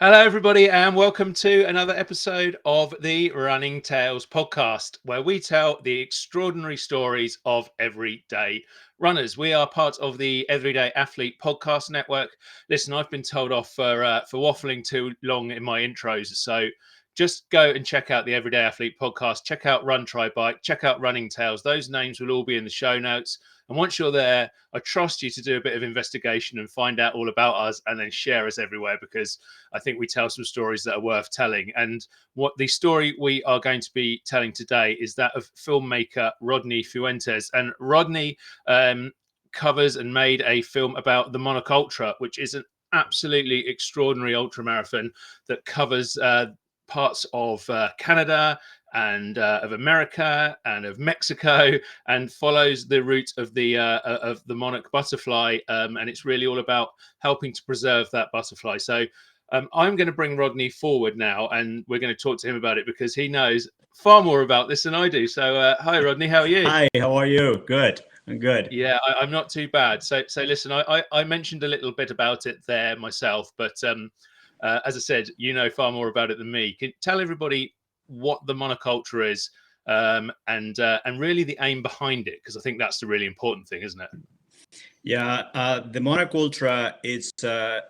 Hello, everybody, and welcome to another episode of the Running Tales podcast, where we tell the extraordinary stories of everyday runners. We are part of the Everyday Athlete Podcast Network. Listen, I've been told off for waffling too long in my intros, so just go and check out the Everyday Athlete Podcast. Check out Run, Try, Bike. Check out Running Tales. Those names will all be in the show notes. And once you're there, I trust you to do a bit of investigation and find out all about us and then share us everywhere, because I think we tell some stories that are worth telling. And what the story we are going to be telling today is that of filmmaker Rodney Fuentes. And Rodney covers and made a film about the Monarch Ultra, which is an absolutely extraordinary ultramarathon that covers parts of Canada and of America and of Mexico, and follows the route of the monarch butterfly, and it's really all about helping to preserve that butterfly. So I'm going to bring Rodney forward now, and we're going to talk to him about it because he knows far more about this than I do. So hi, Rodney, how are you? Hi, how are you? Good. I'm good. Yeah, I'm not too bad. So listen, I mentioned a little bit about it there myself, but as I said, you know far more about it than me. Can you tell everybody what the Monarch Ultra is, and really the aim behind it, because I think that's the really important thing, isn't it? Yeah, the Monarch Ultra it's a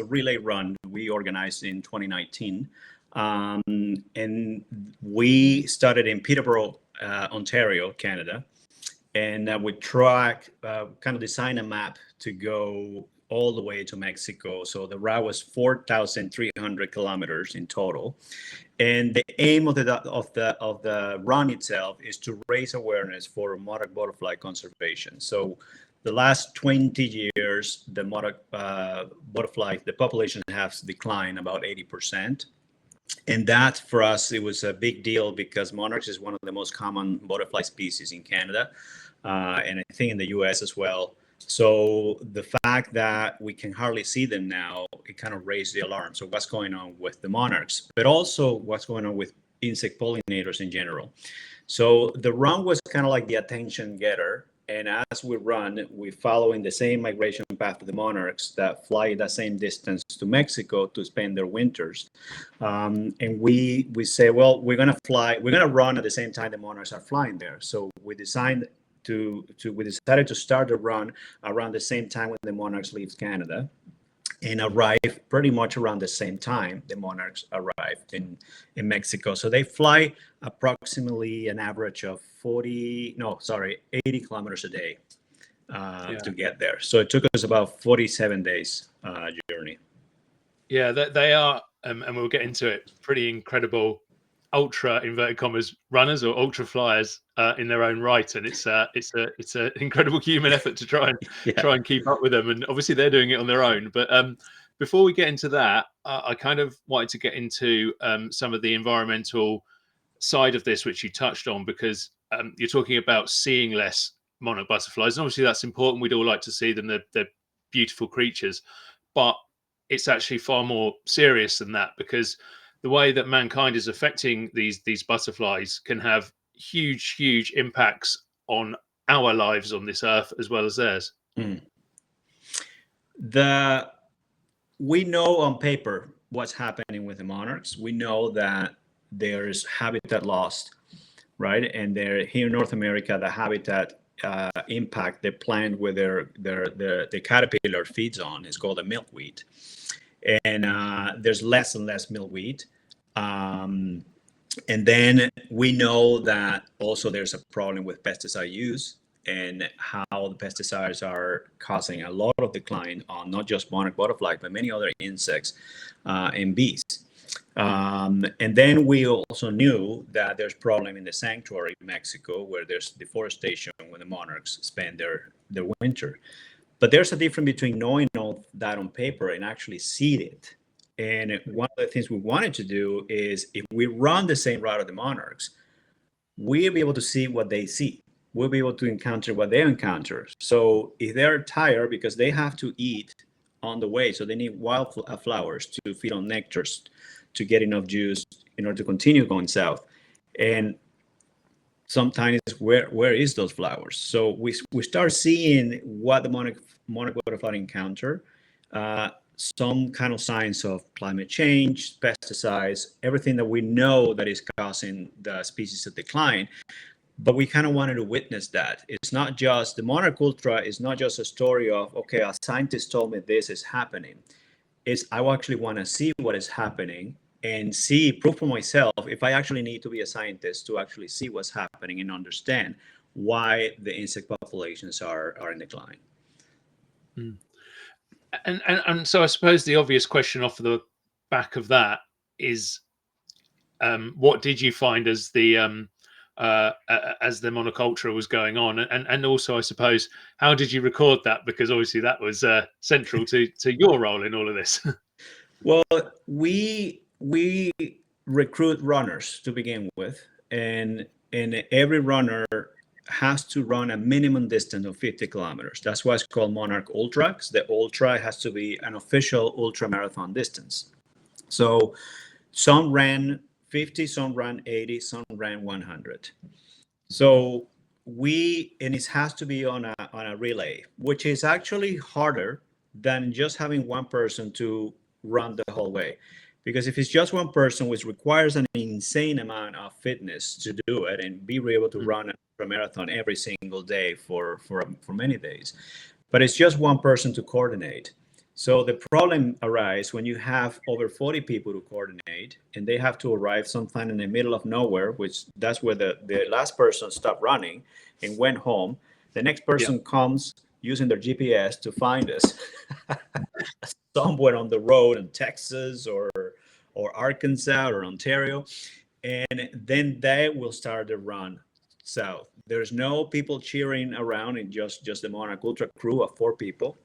relay run we organized in 2019, and we started in Peterborough, Ontario, Canada, and we kind of designed a map to go all the way to Mexico. So the route was 4,300 kilometers in total. And the aim of the run itself is to raise awareness for monarch butterfly conservation. So the last 20 years, the monarch butterfly, the population has declined about 80%. And that for us, it was a big deal because monarchs is one of the most common butterfly species in Canada, and I think in the US as well. So the fact that we can hardly see them now, it kind of raised the alarm. So what's going on with the monarchs, but also what's going on with insect pollinators in general. So the run was kind of like the attention getter. And as we run, we're following the same migration path of the monarchs that fly that same distance to Mexico to spend their winters. And we say, well, we're going to run at the same time the monarchs are flying there. So we decided to start the run around the same time when the monarchs leave Canada, and arrive pretty much around the same time the monarchs arrived in Mexico. So they fly approximately an average of 80 kilometers a day to get there. So it took us about 47 days journey. Yeah, they are, and we'll get into it, pretty incredible ultra inverted commas runners or ultra flyers in their own right, and it's an incredible human effort to try and keep up with them, and obviously they're doing it on their own. But before we get into that, I kind of wanted to get into some of the environmental side of this, which you touched on, because you're talking about seeing less monarch butterflies, and obviously that's important. We'd all like to see them. They're beautiful creatures, but it's actually far more serious than that, because the way that mankind is affecting these butterflies can have huge impacts on our lives on this earth as well as theirs. We know on paper what's happening with the monarchs. We know that there's habitat loss, right? And here in North America, the habitat impact the plant where the caterpillar feeds on is called a milkweed. And there's less and less milkweed. And then we know that also there's a problem with pesticide use and how the pesticides are causing a lot of decline on not just monarch butterflies, but many other insects and bees. And then we also knew that there's problem in the sanctuary in Mexico where there's deforestation when the monarchs spend their winter. But there's a difference between knowing all that on paper and actually see it. And one of the things we wanted to do is if we run the same route of the monarchs, we'll be able to see what they see. We'll be able to encounter what they encounter. So if they're tired because they have to eat on the way, so they need wild flowers to feed on nectars to get enough juice in order to continue going south. And sometimes where is those flowers? So we start seeing what the monarch butterfly encounter. some kind of signs of climate change, pesticides, everything that we know that is causing the species to decline. But we kind of wanted to witness that. It's not just the Monarch Ultra is not just a story of, okay, a scientist told me this is happening. It's I actually want to see what is happening and see proof for myself if I actually need to be a scientist to actually see what's happening and understand why the insect populations are in decline. Mm. And so I suppose the obvious question off the back of that is, what did you find as the Monarch Ultra was going on, and also I suppose how did you record that, because obviously that was central to your role in all of this. Well, we recruit runners to begin with, and every runner has to run a minimum distance of 50 kilometers. That's why it's called Monarch Ultra, because the ultra has to be an official ultra marathon distance. So some ran 50, some ran 80, some ran 100. So and it has to be on a relay, which is actually harder than just having one person to run the whole way. Because if it's just one person, which requires an insane amount of fitness to do it and be able to run a marathon every single day for many days, but it's just one person to coordinate. So the problem arises when you have over 40 people to coordinate and they have to arrive sometime in the middle of nowhere, which that's where the last person stopped running and went home. The next person comes using their GPS to find us somewhere on the road in Texas or Arkansas or Ontario. And then they will start the run south. There's no people cheering around, and just the Monarch Ultra crew of 4 people.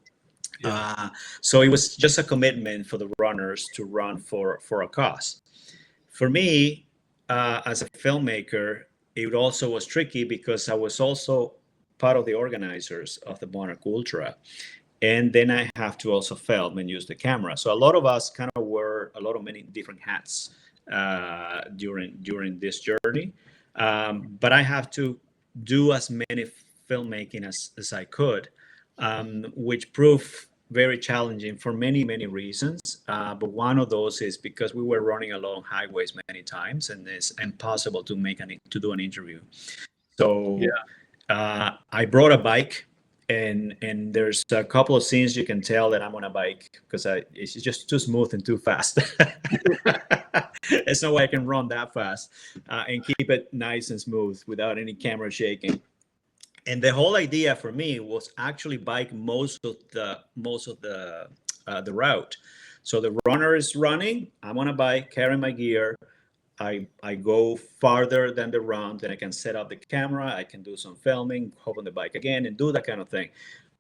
So it was just a commitment for the runners to run for a cause. For me, as a filmmaker, it also was tricky because I was also part of the organizers of the Monarch Ultra. And then I have to also film and use the camera. So a lot of us kind of wear many different hats during this journey. But I have to do as many filmmaking as I could, which proved very challenging for many reasons. But one of those is because we were running along highways many times, and it's impossible to do an interview. So I brought a bike, and there's a couple of scenes you can tell that I'm on a bike because it's just too smooth and too fast. There's no way I can run that fast and keep it nice and smooth without any camera shaking. And the whole idea for me was actually bike most of the route. So the runner is running, I'm on a bike, carrying my gear. I go farther than the run, then I can set up the camera, I can do some filming, hop on the bike again, and do that kind of thing.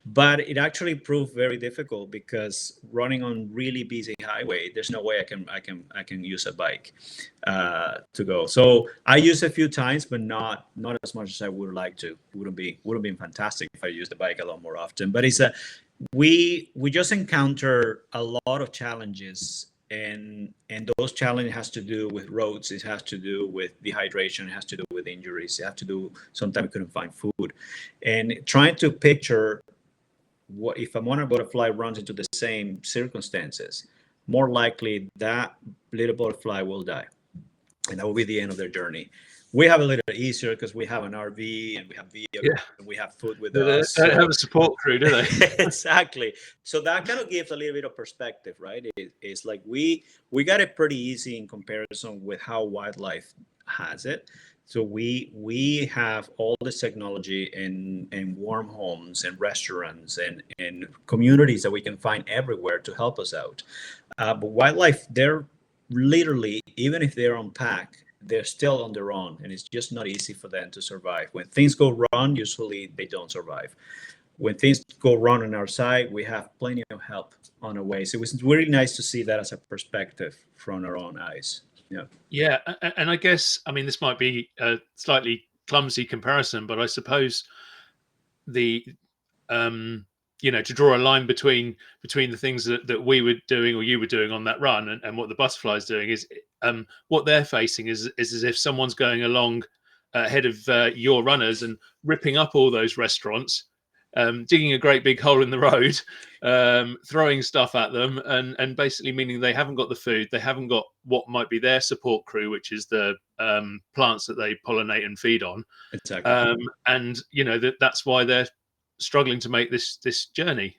But it actually proved very difficult because running on really busy highway, there's no way I can use a bike to go. So I used a few times, but not as much as I would like to. It would have been fantastic if I used the bike a lot more often. But we just encounter a lot of challenges, and those challenges has to do with roads, it has to do with dehydration, it has to do with injuries, it has to do sometimes we couldn't find food, and trying to picture what if a monarch butterfly runs into the same circumstances, more likely that little butterfly will die, and that will be the end of their journey. We have a little easier because we have an RV and we have vehicles and we have food with us. They don't have a support crew, do they? Exactly. So that kind of gives a little bit of perspective, right? It's like we got it pretty easy in comparison with how wildlife has it. So we have all this technology and warm homes and restaurants and communities that we can find everywhere to help us out. But wildlife, they're literally, even if they're on pack, they're still on their own, and it's just not easy for them to survive. When things go wrong, usually they don't survive. When things go wrong on our side, we have plenty of help on our way. So it was really nice to see that as a perspective from our own eyes. Yeah, and I guess, I mean, this might be a slightly clumsy comparison, but I suppose the to draw a line between the things that we were doing or you were doing on that run and what the butterfly's doing is what they're facing is as if someone's going along ahead of your runners and ripping up all those restaurants digging a great big hole in the road, throwing stuff at them, and basically meaning they haven't got the food, they haven't got what might be their support crew, which is the plants that they pollinate and feed on. Exactly. And that's why they're struggling to make this journey.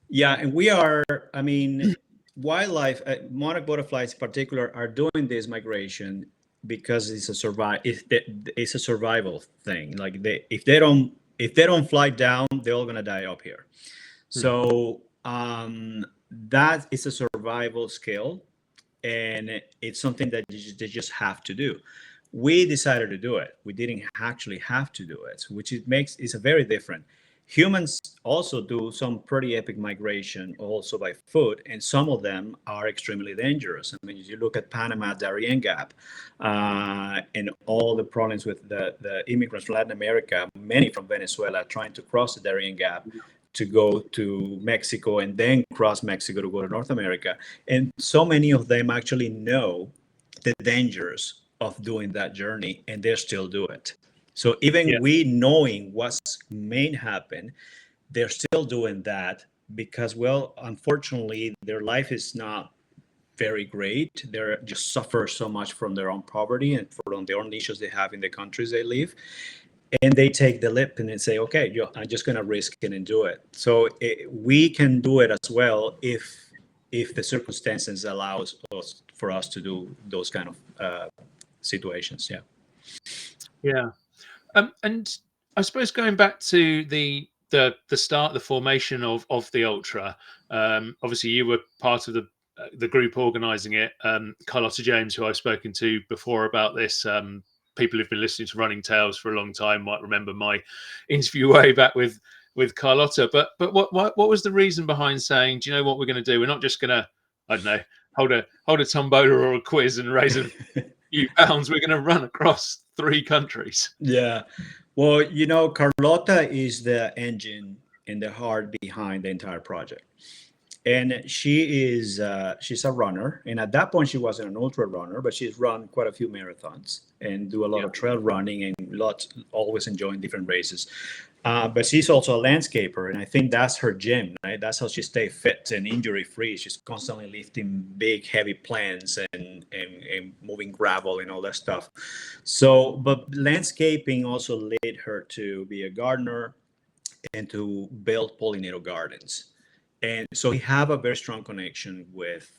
Yeah, and we are, I mean, wildlife, monarch butterflies in particular, are doing this migration because it's a survival thing. Like if they don't fly down, they're all gonna die up here. So that is a survival skill, and it's something that they just have to do. We decided to do it. We didn't actually have to do it, which it's a very different. Humans also do some pretty epic migration also by foot, and some of them are extremely dangerous. I mean, if you look at Panama Darien Gap, and all the problems with the immigrants from Latin America, many from Venezuela, trying to cross the Darien Gap to go to Mexico and then cross Mexico to go to North America. And so many of them actually know the dangers of doing that journey, and they still do it. So even we knowing what may happen, they're still doing that because, well, unfortunately, their life is not very great. They just suffer so much from their own poverty and from the own issues they have in the countries they live. And they take the leap and say, okay, I'm just going to risk it and do it. So we can do it as well if the circumstances allows us for us to do those kind of situations. Yeah. And I suppose going back to the start, the formation of the Ultra, obviously you were part of the group organising it. Carlotta James, who I've spoken to before about this, people who've been listening to Running Tales for a long time might remember my interview way back with Carlotta. But what was the reason behind saying, do you know what we're going to do? We're not just going to, I don't know, hold a tombola or a quiz and raise a few pounds. We're going to run across 3 countries. Yeah. Well, Carlotta is the engine and the heart behind the entire project. And she's a runner. And at that point, she wasn't an ultra runner, but she's run quite a few marathons and do a lot of trail running and always enjoying different races. But she's also a landscaper, and I think that's her gym, right? That's how she stays fit and injury free. She's constantly lifting big, heavy plants and moving gravel and all that stuff. So, but landscaping also led her to be a gardener and to build pollinator gardens. And so we have a very strong connection with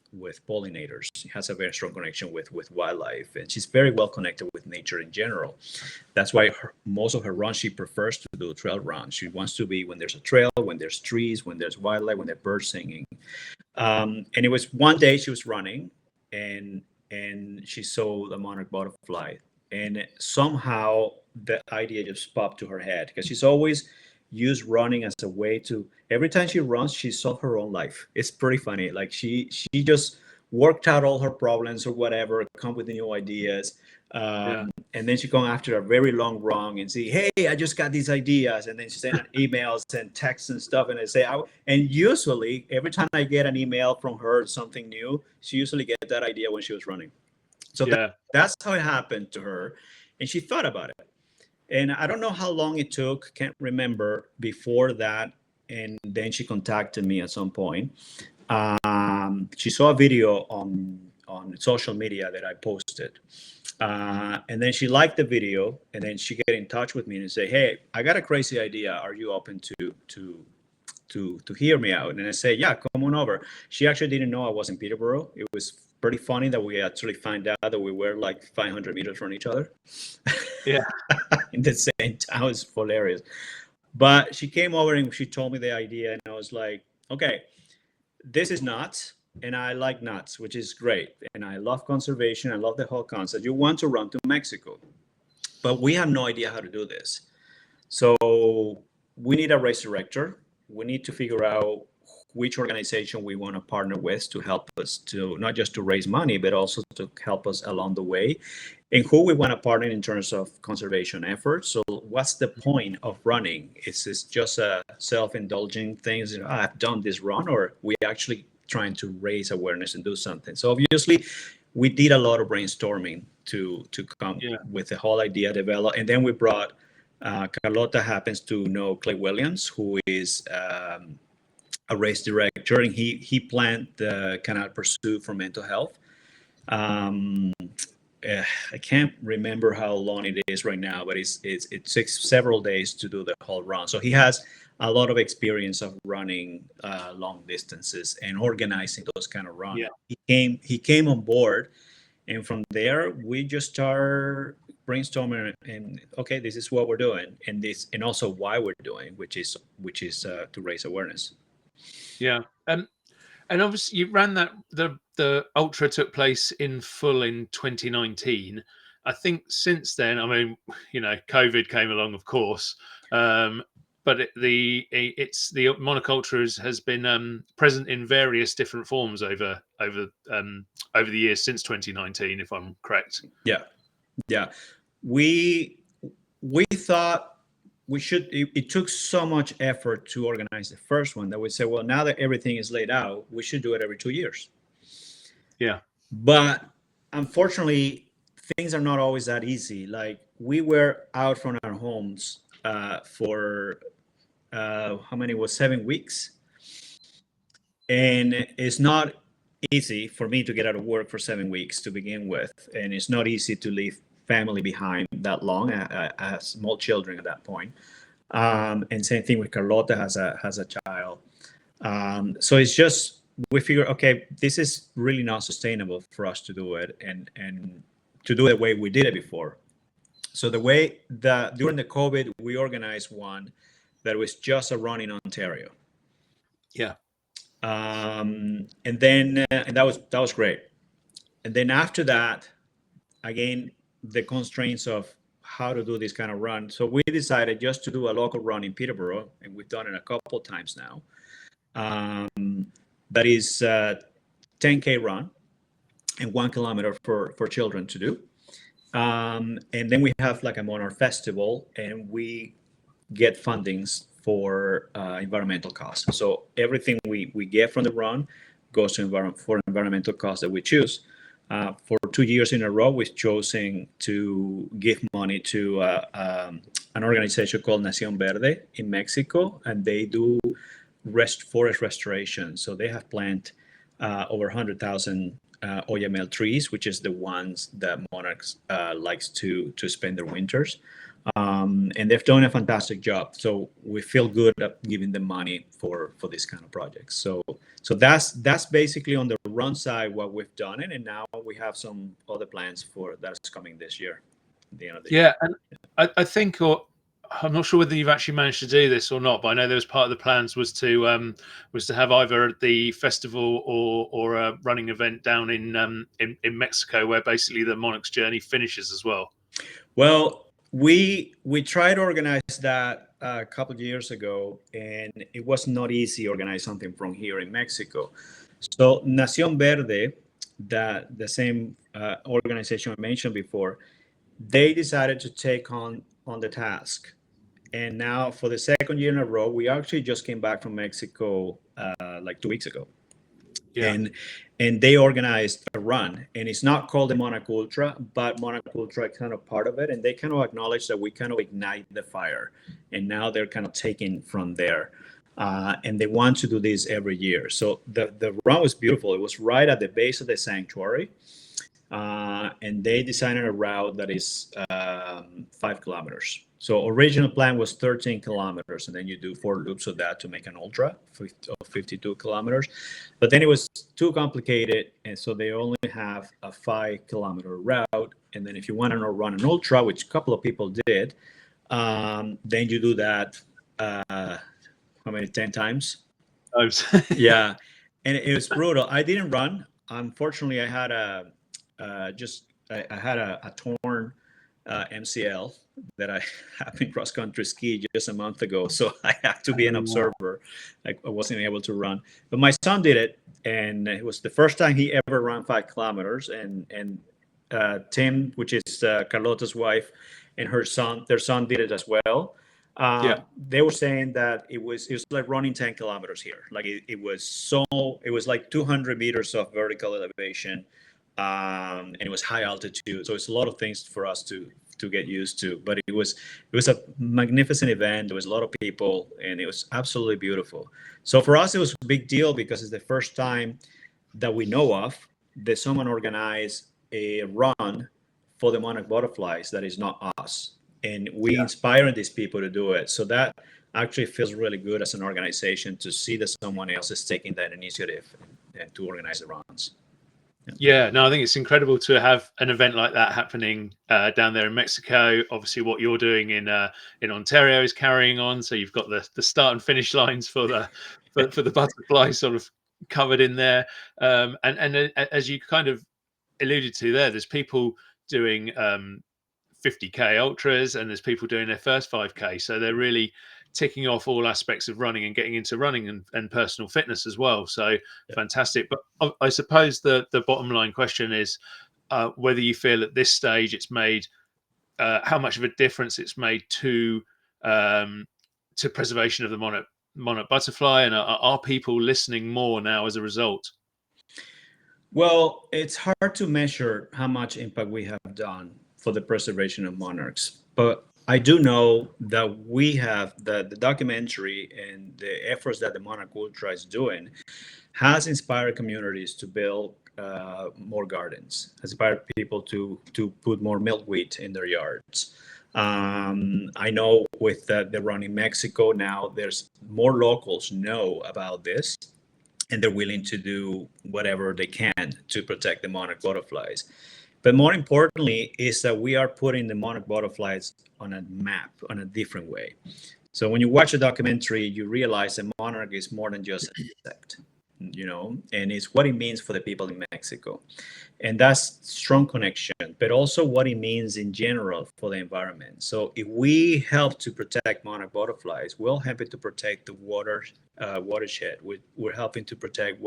pollinators. She has a very strong connection with wildlife, and she's very well connected with nature in general. That's why most of her runs, she prefers to do trail runs. She wants to be when there's a trail, when there's trees, when there's wildlife, when there's birds singing. And it was one day she was running, and she saw the monarch butterfly, and somehow the idea just popped to her head because she's always used running as a way to, every time she runs, she solved her own life. It's pretty funny. Like she just worked out all her problems or whatever, come with new ideas. And then she come after a very long run and say, hey, I just got these ideas. And then she sent emails and texts and stuff. And I say, and usually every time I get an email from her, something new, she usually get that idea when she was running. So that's how it happened to her. And she thought about it. And I don't know how long it took, can't remember before that. And then she contacted me at some point. She saw a video on social media that I posted. And then she liked the video, and then she get in touch with me and say, hey, I got a crazy idea. Are you open to hear me out? And I say, yeah, come on over. She actually didn't know I was in Peterborough. It was pretty funny that we actually find out that we were like 500 meters from each other. Yeah. In the same town. It's hilarious. But she came over and she told me the idea, and I was like, okay, this is nuts. And I like nuts, which is great. And I love conservation. I love the whole concept. You want to run to Mexico, but we have no idea how to do this. So we need a race director. We need to figure out which organization we want to partner with to help us to not just to raise money, but also to help us along the way, and who we want to partner in terms of conservation efforts. So what's the point of running? Is this just a self-indulging things? I've done this run, or we actually trying to raise awareness and do something? So obviously we did a lot of brainstorming to come with the whole idea developed. And then we brought Carlota happens to know Clay Williams, who is a race director, and he planned the Canal Pursuit for mental health. Um, I can't remember how long it is right now, but it takes several days to do the whole run. So he has a lot of experience of running long distances and organizing those kind of runs. Yeah. He came on board, and from there we just start brainstorming and okay, this is what we're doing, and also why we're doing, which is to raise awareness. Yeah. And obviously you ran that the ultra took place in full in 2019. I think since then, I mean, COVID came along, of course, but it's the Monarch Ultra has been present in various different forms over the years since 2019, if I'm correct. Yeah, yeah. We thought we should. It took so much effort to organize the first one that we said, well, now that everything is laid out, we should do it every 2 years. Yeah. But unfortunately, things are not always that easy. Like we were out from our homes for how many was 7 weeks, and it's not easy for me to get out of work for 7 weeks to begin with, and it's not easy to leave family behind that long. I have small children at that point, and same thing with Carlota has a child. So it's just we figure, okay, this is really not sustainable for us to do it, and to do it the way we did it before. So the way that during the COVID we organized one that was just a run in Ontario, Yeah. and then and that was great. And then after that, again, the constraints of how to do this kind of run. So we decided just to do a local run in Peterborough, and we've done it a couple of times now. That is a 10K run and 1 kilometer for children to do. And then we have like a Monarch festival, and we get fundings for environmental costs. So everything we get from the run goes to for environmental costs that we choose. For 2 years in a row, we've chosen to give money to an organization called Nación Verde in Mexico, and they do forest restoration. So they have planted over 100,000 OML trees, which is the ones that monarchs likes to spend their winters. And they've done a fantastic job. So we feel good at giving them money for this kind of projects. So that's basically on the run side what we've done, and now we have some other plans for that's coming this year, at the end of the year. Yeah, and I think, or I'm not sure whether you've actually managed to do this or not, but I know there was part of the plans was to have either the festival or a running event down in Mexico, where basically the Monarch's journey finishes as well. Well, we tried to organize that a couple of years ago, and it was not easy to organize something from here in Mexico. So Nación Verde, that the same organization I mentioned before, they decided to take on the task. And now for the second year in a row, we actually just came back from Mexico like 2 weeks ago. Yeah. And they organized a run, and it's not called the Monarch Ultra, but Monarch Ultra is kind of part of it, and they kind of acknowledge that we kind of ignite the fire, and now they're kind of taking from there, and they want to do this every year. So the run was beautiful. It was right at the base of the sanctuary, and they designed a route that is 5 kilometers. So original plan was 13 kilometers, and then you do 4 loops of that to make an ultra of 52 kilometers. But then it was too complicated, and so they only have a 5 kilometer route. And then if you want to run an ultra, which a couple of people did, then you do that how many 10 times? Yeah, and it was brutal. I didn't run. Unfortunately, I had a torn MCL that I happened cross country ski just a month ago, so I have to be an observer. I wasn't able to run, but my son did it, and it was the first time he ever ran 5 kilometers. And Tim, which is Carlota's wife, and their son did it as well. Yeah. They were saying that it was like running 10 kilometers here. Like it was like 200 meters of vertical elevation, and it was high altitude. So it's a lot of things for us to to get used to. But it was a magnificent event. There was a lot of people, and it was absolutely beautiful. So for us, it was a big deal because it's the first time that we know of that someone organized a run for the monarch butterflies that is not us, and we Yeah. inspiring these people to do it. So that actually feels really good as an organization to see that someone else is taking that initiative and to organize the runs. Yeah, no, I think it's incredible to have an event like that happening down there in Mexico. Obviously, what you're doing in Ontario is carrying on. So you've got the start and finish lines for for the butterfly sort of covered in there. And as you kind of alluded to there, there's people doing 50K ultras, and there's people doing their first 5K. So they're really ticking off all aspects of running and getting into running and personal fitness as well. So fantastic. But I suppose the bottom line question is whether you feel at this stage it's made how much of a difference it's made to preservation of the monarch butterfly, and are people listening more now as a result? Well, it's hard to measure how much impact we have done for the preservation of monarchs, but I do know that we have the documentary and the efforts that the Monarch Ultra is doing has inspired communities to build more gardens, has inspired people to put more milkweed in their yards. I know with the run in Mexico now, there's more locals know about this, and they're willing to do whatever they can to protect the monarch butterflies. But more importantly, is that we are putting the monarch butterflies on a map on a different way. So when you watch a documentary, you realize that monarch is more than just an insect, and it's what it means for the people in Mexico. And that's strong connection, but also what it means in general for the environment. So if we help to protect monarch butterflies, we're helping to protect the watershed. We're helping to protect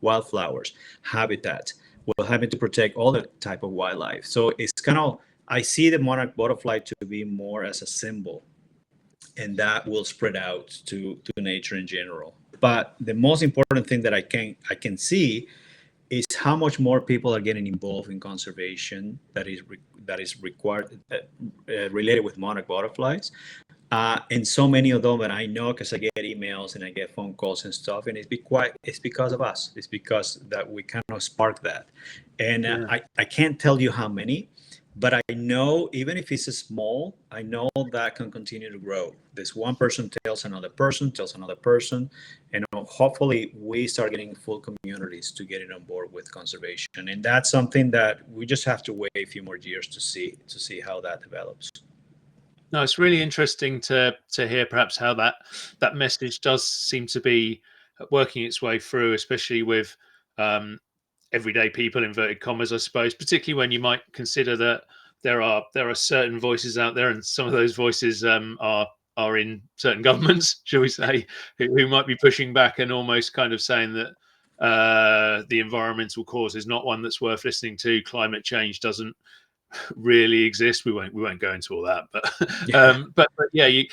wildflowers, habitat. We're helping to protect all the type of wildlife. So it's kind of, I see the monarch butterfly to be more as a symbol, and that will spread out to nature in general. But the most important thing that I can see is how much more people are getting involved in conservation that is required related with monarch butterflies. And so many of them that I know, because I get emails and I get phone calls and stuff, and it's because of us. It's because that we kind of spark that. And Yeah. I can't tell you how many, but I know even if it's small, I know that can continue to grow. This one person tells another person, and hopefully we start getting full communities to get it on board with conservation. And that's something that we just have to wait a few more years to see how that develops. No, it's really interesting to hear perhaps how that message does seem to be working its way through, especially with everyday people, inverted commas, I suppose, particularly when you might consider that there are certain voices out there, and some of those voices are in certain governments, shall we say, who might be pushing back and almost kind of saying that the environmental cause is not one that's worth listening to. Climate change doesn't really exist. We won't go into all that, but Yeah. but yeah, you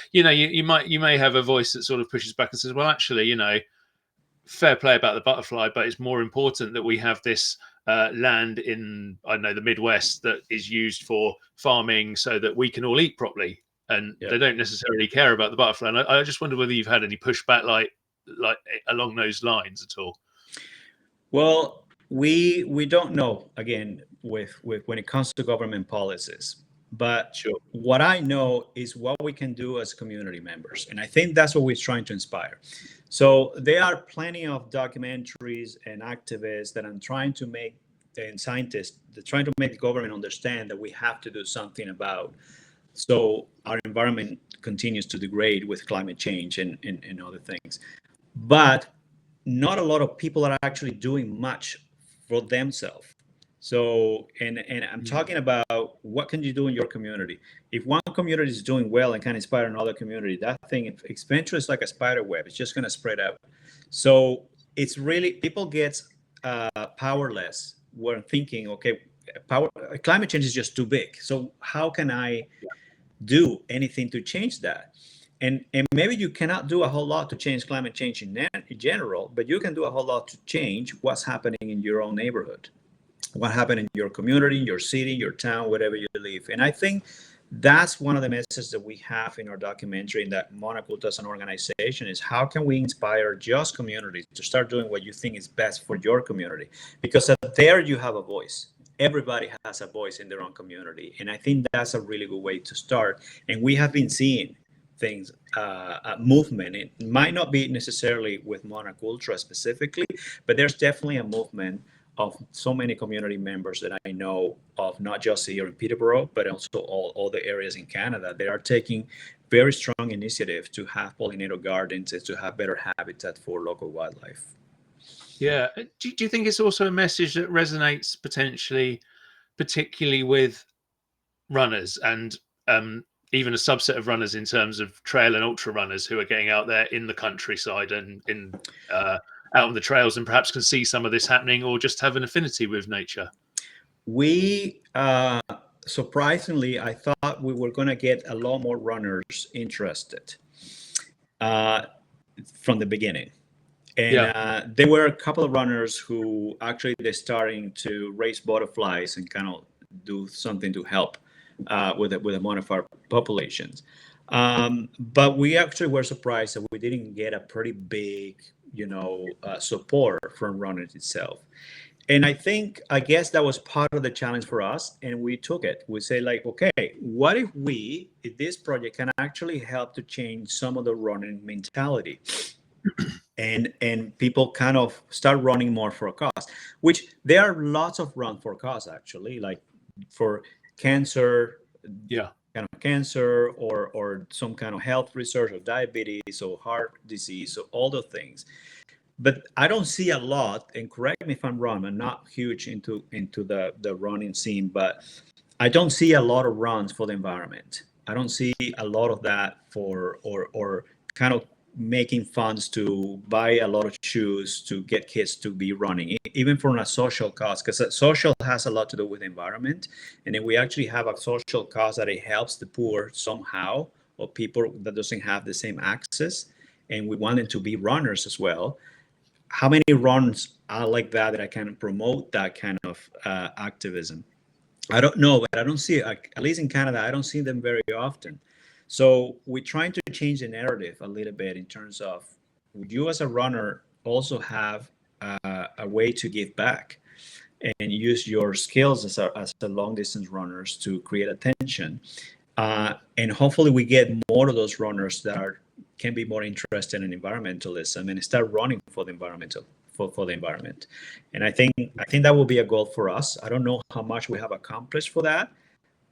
may have a voice that sort of pushes back and says, well, actually, fair play about the butterfly, but it's more important that we have this land in, I don't know, the Midwest that is used for farming so that we can all eat properly. And Yeah. they don't necessarily care about the butterfly. And I just wonder whether you've had any pushback like along those lines at all. Well, we don't know again with when it comes to government policies. But Sure. what I know is what we can do as community members. And I think that's what we're trying to inspire. So there are plenty of documentaries and activists that I'm trying to make, and scientists, they're trying to make the government understand that we have to do something about, so our environment continues to degrade with climate change and other things. But not a lot of people are actually doing much for themselves. So, and I'm Mm. talking about what can you do in your community. If one community is doing well and can inspire another community, that thing, if eventually is like a spider web, it's just going to spread out. So it's really, people get powerless when thinking, okay, climate change is just too big. So how can I do anything to change that? And maybe you cannot do a whole lot to change climate change in general, but you can do a whole lot to change what's happening in your own neighborhood. what happened in your community, your city, your town, wherever you live. And I think that's one of the messages that we have in our documentary, in that Monarch Ultra as an organization, is how can we inspire just communities to start doing what you think is best for your community? Because there you have a voice. Everybody has a voice in their own community. And I think that's a really good way to start. And we have been seeing things, movement. It might not be necessarily with Monarch Ultra specifically, but there's definitely a movement of so many community members that I know of, not just here in Peterborough, but also all the areas in Canada. They are taking very strong initiatives to have pollinator gardens and to have better habitat for local wildlife. Yeah. Do you think it's also a message that resonates potentially, particularly with runners and even a subset of runners in terms of trail and ultra runners who are getting out there in the countryside and out on the trails, and perhaps can see some of this happening or just have an affinity with nature? We surprisingly, I thought we were going to get a lot more runners interested uh, from the beginning. And Yeah. there were a couple of runners who actually they're starting to raise butterflies and kind of do something to help with the monarch populations. But we actually were surprised that we didn't get a pretty big, support from runners itself. And I guess that was part of the challenge for us, and we took it. We say like, okay, what if this project can actually help to change some of the running mentality, and people kind of start running more for a cause, which there are lots of run for cause actually, like for cancer, Yeah. kind of cancer, or some kind of health research, or diabetes or heart disease, or all the things. But I don't see a lot, and correct me if I'm wrong, I'm not huge into the running scene, but I don't see a lot of runs for the environment. I don't see a lot of that for, or kind of making funds to buy a lot of shoes to get kids to be running, even from a social cause, because social has a lot to do with environment. And then we actually have a social cause that it helps the poor somehow, or people that doesn't have the same access, and we want them to be runners as well. How many runs are like that I can promote that kind of activism? I don't know, but I don't see it, at least in Canada, I don't see them very often. So we're trying to change the narrative a little bit in terms of, would you as a runner also have a way to give back and use your skills as a long distance runners to create attention, and hopefully we get more of those runners that can be more interested in environmentalism and start running for the environmental for the environment. And I think that will be a goal for us. I don't know how much we have accomplished for that,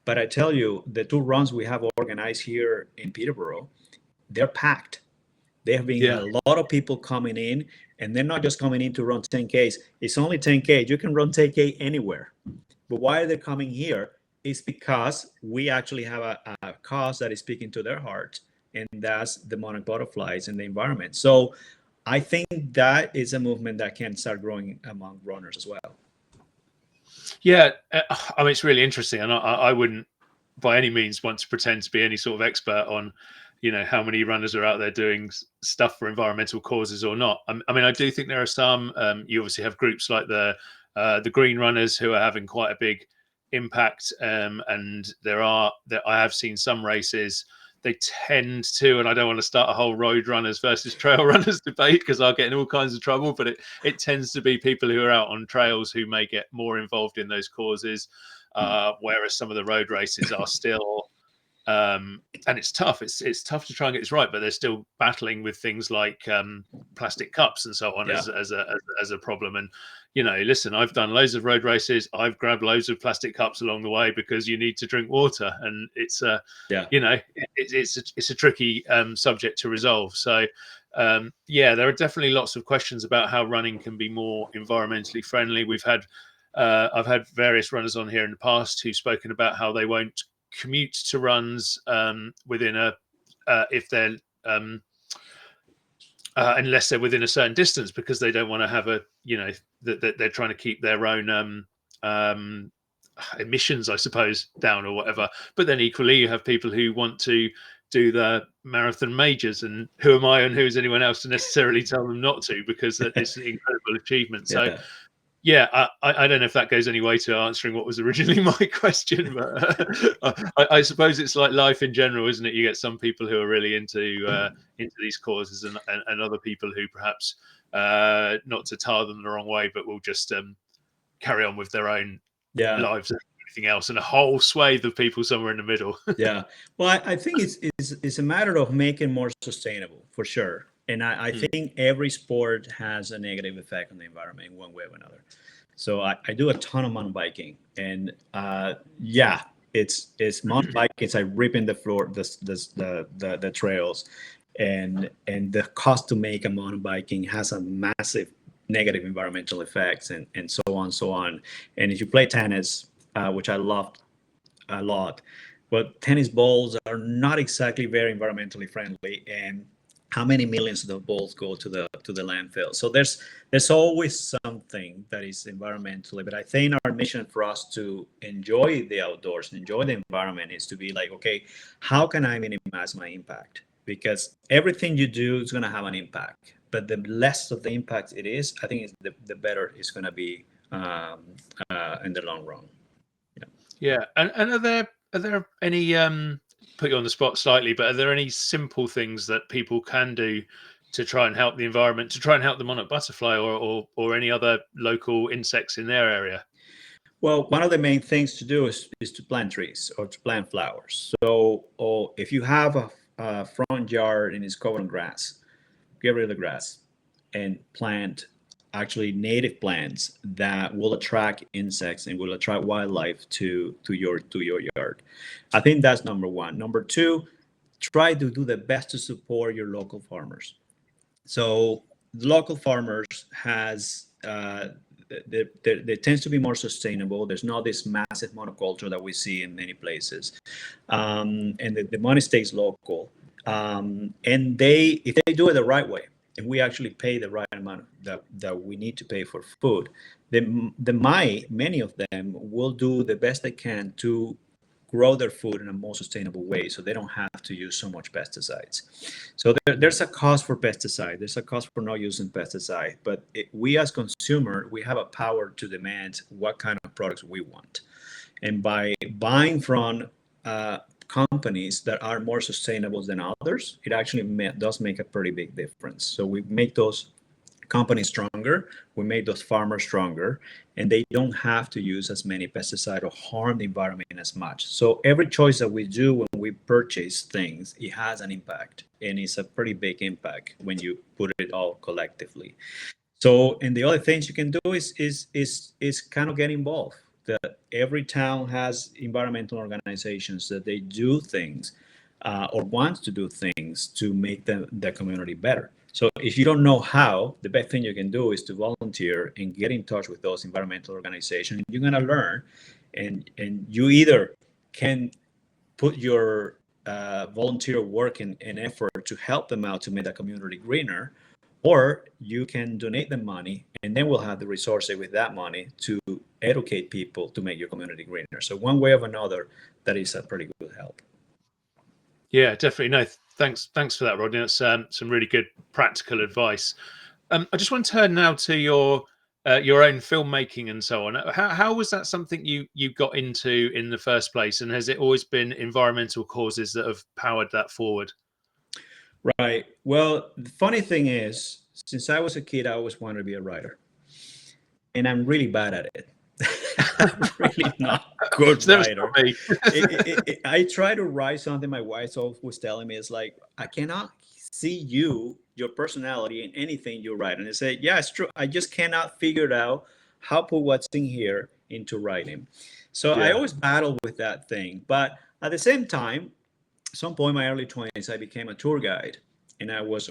but I tell you, the two runs we have organized here in Peterborough, they're packed. There have been Yeah. a lot of people coming in, and they're not just coming in to run 10Ks. It's only 10K. You can run 10K anywhere. But why are they coming here? It's because we actually have a cause that is speaking to their heart, and that's the monarch butterflies and the environment. So I think that is a movement that can start growing among runners as well. Yeah. I mean, it's really interesting, and I wouldn't by any means want to pretend to be any sort of expert on, how many runners are out there doing stuff for environmental causes or not. I mean, I do think there are some. You obviously have groups like the Green Runners who are having quite a big impact, and I have seen some races. They tend to, and I don't want to start a whole road runners versus trail runners debate because I'll get in all kinds of trouble. But it tends to be people who are out on trails who may get more involved in those causes, whereas some of the road races are still, and it's tough. It's tough to try and get this right, but they're still battling with things like plastic cups and so on, Yeah. as a problem. And listen, I've done loads of road races. I've grabbed loads of plastic cups along the way because you need to drink water, and it's Yeah. it's a tricky subject to resolve. So yeah, there are definitely lots of questions about how running can be more environmentally friendly. I've had various runners on here in the past who've spoken about how they won't commute to runs within a if they're unless they're within a certain distance, because they don't want to have that they're trying to keep their own emissions, I suppose, down or whatever. But then equally, you have people who want to do the marathon majors, and who am I and who's anyone else to necessarily tell them not to, because it's an incredible achievement. So Yeah. Yeah, I don't know if that goes any way to answering what was originally my question, but I suppose it's like life in general, isn't it? You get some people who are really into these causes, and other people who perhaps, not to tar them the wrong way, but will just carry on with their own Yeah. lives and everything else, and a whole swathe of people somewhere in the middle. Yeah. Well, I think it's a matter of making more sustainable for sure. And I Mm. think every sport has a negative effect on the environment in one way or another. So I do a ton of mountain biking, and yeah, it's mountain biking. It's like ripping the floor, the trails, and the cost to make a mountain biking has a massive negative environmental effects, and so on, so on. And if you play tennis, which I loved a lot, but tennis balls are not exactly very environmentally friendly, and how many millions of balls go to the landfill? So there's always something that is environmentally. But I think our mission for us to enjoy the outdoors and enjoy the environment is to be like, okay, how can I minimize my impact? Because everything you do is going to have an impact, but the less of the impact it is, I think the better it's going to be in the long run. Yeah, and are there any, put you on the spot slightly, but are there any simple things that people can do to try and help the environment, to try and help the monarch butterfly, or any other local insects in their area? Well, one of the main things to do is to plant trees or to plant flowers. So, if you have a front yard and it's covered in grass, get rid of the grass and plant actually native plants that will attract insects and will attract wildlife to your yard. I think that's number one. Number two, try to do the best to support your local farmers. So the local farmers has they tends to be more sustainable. There's not this massive monoculture that we see in many places, and the money stays local. And they, if they do it the right way, and we actually pay the right amount that we need to pay for food, then many of them will do the best they can to grow their food in a more sustainable way, so they don't have to use so much pesticides. So there's a cost for pesticide, there's a cost for not using pesticide, but we as consumer, we have a power to demand what kind of products we want. And by buying from companies that are more sustainable than others, it actually does make a pretty big difference. So we make those companies stronger, we made those farmers stronger, and they don't have to use as many pesticides or harm the environment as much. So every choice that we do when we purchase things, it has an impact, and it's a pretty big impact when you put it all collectively. So, and the other things you can do is kind of get involved. That every town has environmental organizations that they do things or wants to do things to make the community better. So if you don't know how, the best thing you can do is to volunteer and get in touch with those environmental organizations. You're going to learn, and you either can put your volunteer work and effort to help them out to make the community greener, or you can donate them money, and then we'll have the resources with that money to educate people to make your community greener. So one way or another, that is a pretty good help. Yeah, definitely. No, thanks for that, Rodney. That's some really good practical advice. I just want to turn now to your own filmmaking and so on. How was that something you got into in the first place, and has it always been environmental causes that have powered that forward? Right. Well, the funny thing is, since I was a kid, I always wanted to be a writer, and I'm really bad at it. I'm really not good It's never writer. stopped me. I try to write something. My wife's always telling me, it's like, I cannot see your personality in anything you write. And I say, yeah, it's true. I just cannot figure it out how put what's in here into writing. So I Yeah. always battle with that thing. But at the same time, some point in my early 20s, I became a tour guide, and I was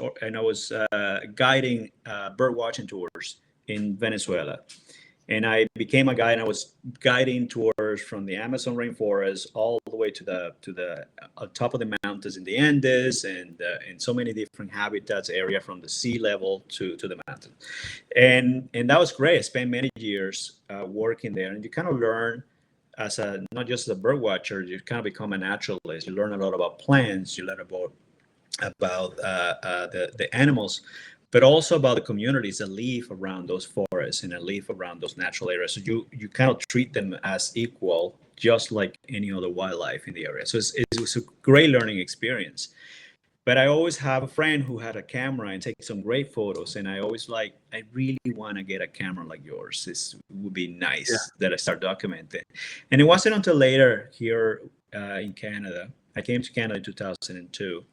guiding bird watching tours in Venezuela. And I became a guide, and I was guiding tours from the Amazon rainforest all the way to the top of the mountains in the Andes, and so many different habitats area from the sea level to the mountain. And that was great. I spent many years working there, and you kind of learn as a not just a bird watcher, you kind of become a naturalist. You learn a lot about plants. You learn about the animals, but also about the communities that live around those forests and that live around those natural areas. So you kind of treat them as equal, just like any other wildlife in the area. So it was a great learning experience. But I always have a friend who had a camera and take some great photos. And I always I really want to get a camera like yours. This would be Yeah. nice that I start documenting. And it wasn't until later here in Canada. I came to Canada in 2002.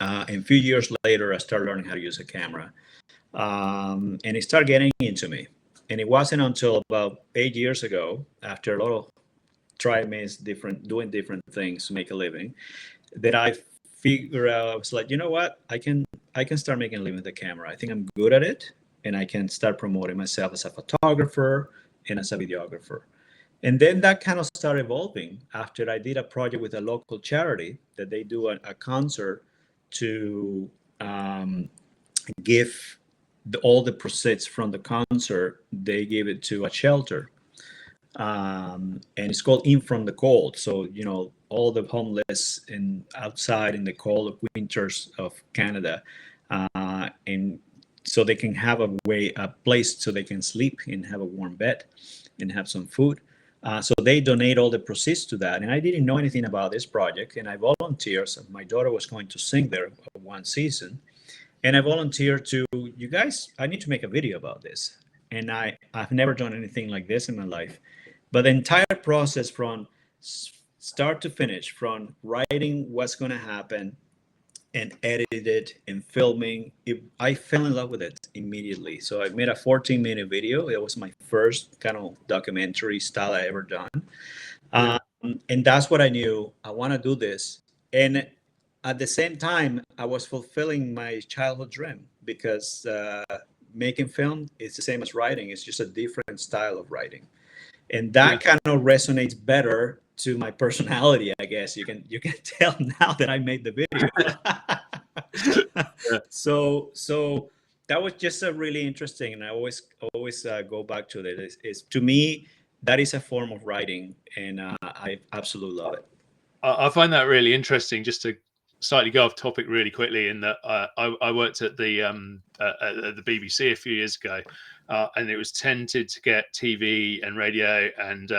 And a few years later, I started learning how to use a camera. And it started getting into me. And it wasn't until about 8 years ago, after a lot of try miss doing different things to make a living, that I figured out. I was like, you know what, I can start making a living with the camera. I think I'm good at it, and I can start promoting myself as a photographer and as a videographer. And then that kind of started evolving after I did a project with a local charity that they do a concert to give all the proceeds from the concert. They give it to a shelter, and it's called In From the Cold. So all the homeless and outside in the cold winters of Canada, and so they can have a place so they can sleep and have a warm bed and have some food. So they donate all the proceeds to that. And I didn't know anything about this project, and I volunteered. So my daughter was going to sing there one season, and I volunteered to, you guys, I need to make a video about this. And I've never done anything like this in my life. But the entire process from start to finish, from writing what's going to happen and edited it and filming, I fell in love with it immediately. So I made a 14-minute video. It was my first kind of documentary style I ever done. Yeah. And that's what I knew. I want to do this. And at the same time, I was fulfilling my childhood dream, because making film is the same as writing. It's just a different style of writing. And Yeah. that kind of resonates better to my personality, I guess. You can tell now that I made the video. Yeah. So that was just a really interesting, and I always go back to it. It's to me, that is a form of writing, and I absolutely love it. I find that really interesting. Just to slightly go off topic really quickly, in that I worked at the BBC a few years ago, and it was tended to get TV and radio and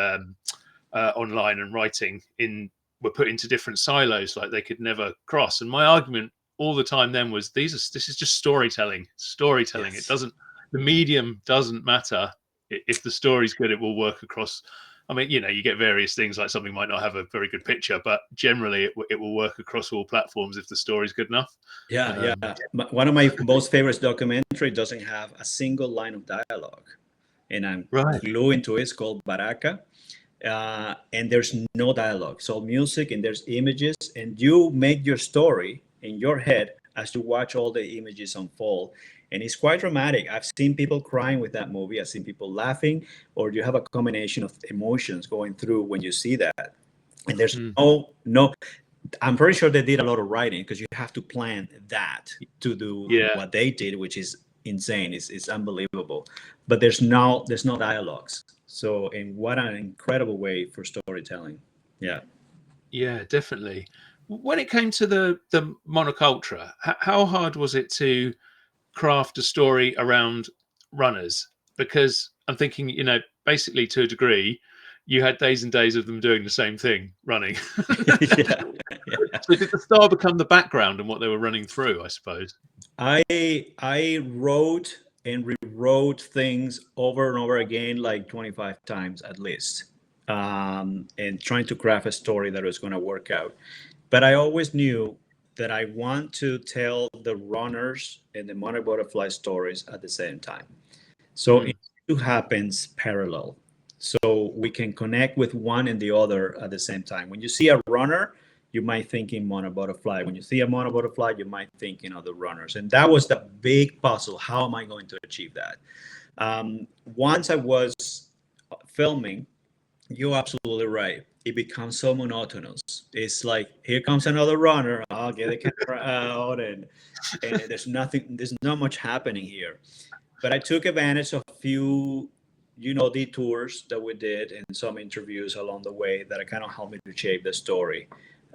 online and writing were put into different silos, like they could never cross. And my argument all the time then was, this is just storytelling. It Yes. doesn't, the medium doesn't matter. If the story's good, it will work across. I mean, you get various things, like something might not have a very good picture, but generally it will work across all platforms if the story's good enough. Yeah, yeah. One of my most favorite documentary doesn't have a single line of dialogue, and I'm Right. glued into it. It's called Baraka, and there's no dialogue. So music, and there's images, and you make your story in your head as you watch all the images unfold. And it's quite dramatic. I've seen people crying with that movie. I've seen people laughing, or you have a combination of emotions going through when you see that. And there's Mm. no. I'm pretty sure they did a lot of writing, because you have to plan that to do Yeah. what they did, which is insane. It's unbelievable. But there's no dialogues. So, and what an incredible way for storytelling. Yeah. Yeah, definitely. When it came to the Monarch Ultra, how hard was it to craft a story around runners? Because I'm thinking, basically to a degree, you had days and days of them doing the same thing, running. Yeah. Yeah. So did the star become the background and what they were running through, I suppose? I wrote and rewrote things over and over again, like 25 times at least, and trying to craft a story that was going to work out. But I always knew that I want to tell the runners and the monarch butterfly stories at the same time. So Mm. it happens parallel. So we can connect with one and the other at the same time. When you see a runner, you might think in monarch butterfly. When you see a monarch butterfly, you might think in other runners. And that was the big puzzle. How am I going to achieve that? Once I was filming, you're absolutely right. It becomes so monotonous. It's like, here comes another runner. I'll get the camera out, and there's not much happening here. But I took advantage of a few, detours that we did and some interviews along the way that kind of helped me to shape the story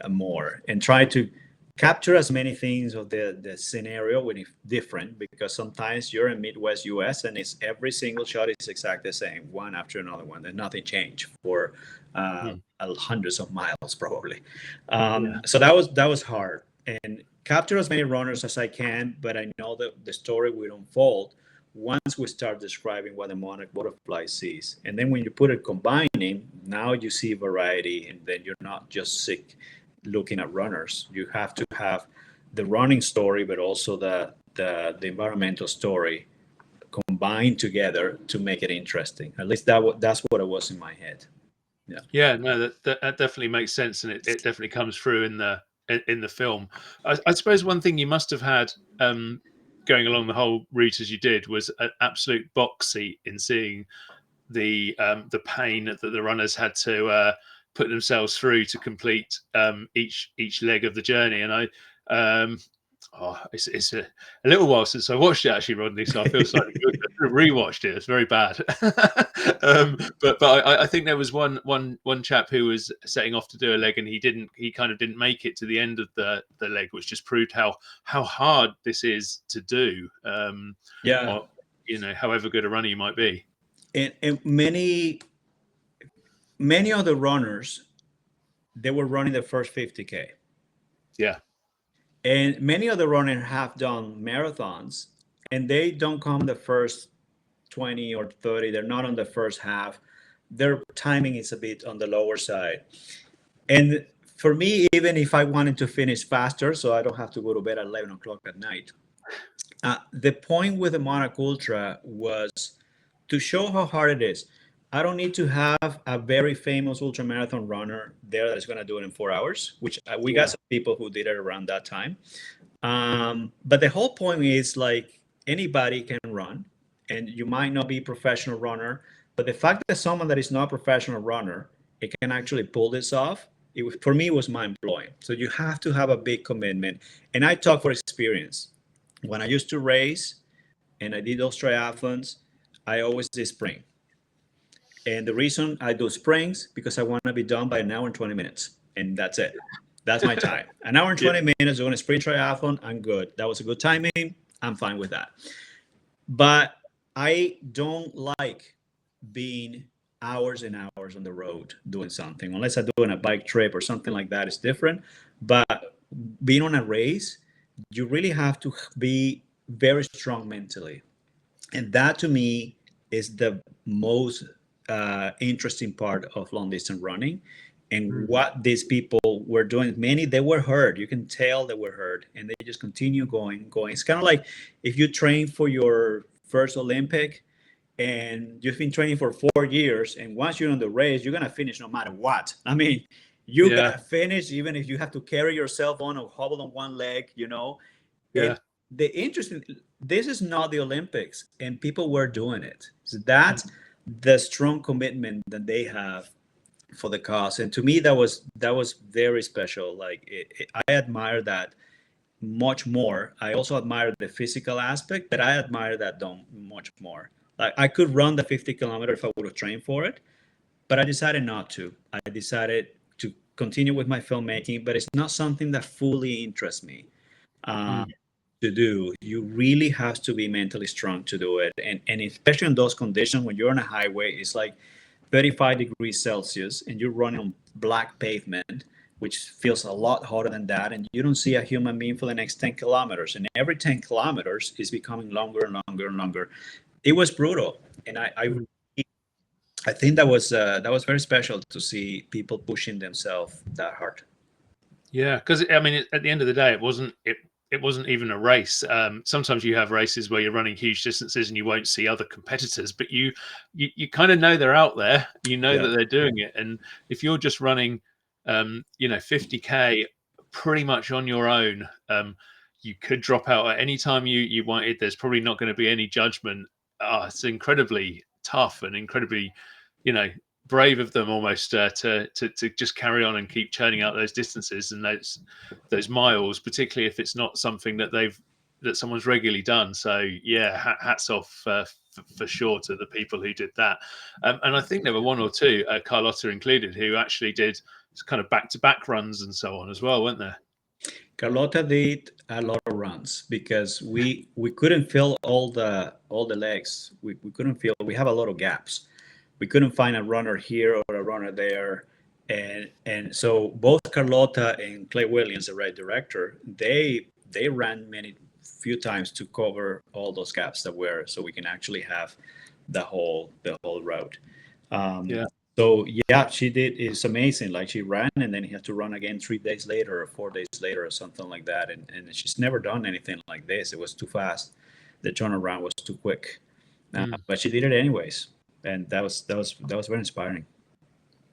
more, and try to capture as many things of the scenario when it's different, because sometimes you're in Midwest US and it's every single shot is exactly the same, one after another one, and nothing changed for Mm. hundreds of miles probably. Yeah. So that was hard, and capture as many runners as I can, but I know that the story will unfold once we start describing what the monarch butterfly sees. And then when you put it combining, now you see variety, and then you're not just sick looking at runners. You have to have the running story, but also the environmental story combined together to make it interesting. At least that's what it was in my head. Yeah. Yeah, no, that definitely makes sense, and it definitely comes through in the film. I suppose one thing you must have had going along the whole route as you did was an absolute box seat in seeing the pain that the runners had to put themselves through to complete each leg of the journey. And it's a little while since I watched it actually, Rodney. So I feel slightly good. I should have rewatched it. It's very bad. But I think there was one chap who was setting off to do a leg, and he kind of didn't make it to the end of the leg, which just proved how hard this is to do. Yeah. Or however good a runner you might be. And many of the runners, they were running the first 50K. Yeah. And many of the runners have done marathons, and they don't come the first 20 or 30. They're not on the first half. Their timing is a bit on the lower side. And for me, even if I wanted to finish faster, so I don't have to go to bed at 11 o'clock at night, the point with the Monarch Ultra was to show how hard it is. I don't need to have a very famous ultra marathon runner there that is going to do it in 4 hours, which we got Yeah. some people who did it around that time. But the whole point is like anybody can run, and you might not be a professional runner, but the fact that someone that is not a professional runner, it can actually pull this off. For me, it was mind blowing. So you have to have a big commitment. And I talk for experience. When I used to race and I did those triathlons, I always did sprint. And the reason I do sprints because I want to be done by an hour and 20 minutes. And that's it. That's my time. An hour and Yeah. 20 minutes doing a sprint triathlon, I'm good. That was a good timing. I'm fine with that. But I don't like being hours and hours on the road doing something, unless I'm doing a bike trip or something like that. It's different. But being on a race, you really have to be very strong mentally. And that to me is the most interesting part of long distance running. And Mm. what these people were doing, many they were hurt. You can tell they were hurt, and they just continue going. It's kind of like if you train for your first Olympic and you've been training for 4 years, and once you're on the race, you're gonna finish no matter what. I mean, you Yeah. gotta finish even if you have to carry yourself on or hobble on one leg. Yeah. And the interesting, this is not the Olympics, and people were doing it. So that's the strong commitment that they have for the cause, and to me, that was very special. Like I admire that much more. I also admire the physical aspect, but I admire that done much more. Like I could run the 50 kilometer if I would have trained for it, but I decided not to. I decided to continue with my filmmaking, but it's not something that fully interests me uh, Mm. to do. You really have to be mentally strong to do it, and especially in those conditions when you're on a highway, it's like 35 degrees Celsius, and you're running on black pavement, which feels a lot hotter than that, and you don't see a human being for the next 10 kilometers. And every 10 kilometers is becoming longer and longer and longer. It was brutal, and Mm. I think that was very special to see people pushing themselves that hard. Yeah, because I mean, at the end of the day, it wasn't even a race. Sometimes you have races where you're running huge distances and you won't see other competitors, but you kind of know they're out there. You know Yeah. that they're doing it, and if you're just running, 50K pretty much on your own, you could drop out at any time you wanted. There's probably not going to be any judgment. It's incredibly tough and incredibly, you know, brave of them almost to just carry on and keep churning out those distances and those miles, particularly if it's not something that someone's regularly done. So yeah, hats off for sure to the people who did that. And I think there were one or two, Carlotta included, who actually did kind of back to back runs and so on as well, weren't there? Carlota did a lot of runs because we couldn't fill all the legs. We couldn't fill. We have a lot of gaps. We couldn't find a runner here or a runner there, and so both Carlota and Clay Williams, the race director, they ran many few times to cover all those gaps that were so we can actually have the whole route. Um, Yeah. so yeah, she did. It's amazing. Like she ran and then he had to run again 3 days later or 4 days later or something like that. And she's never done anything like this. It was too fast. The turnaround was too quick. Mm. But she did it anyways, and that was very inspiring.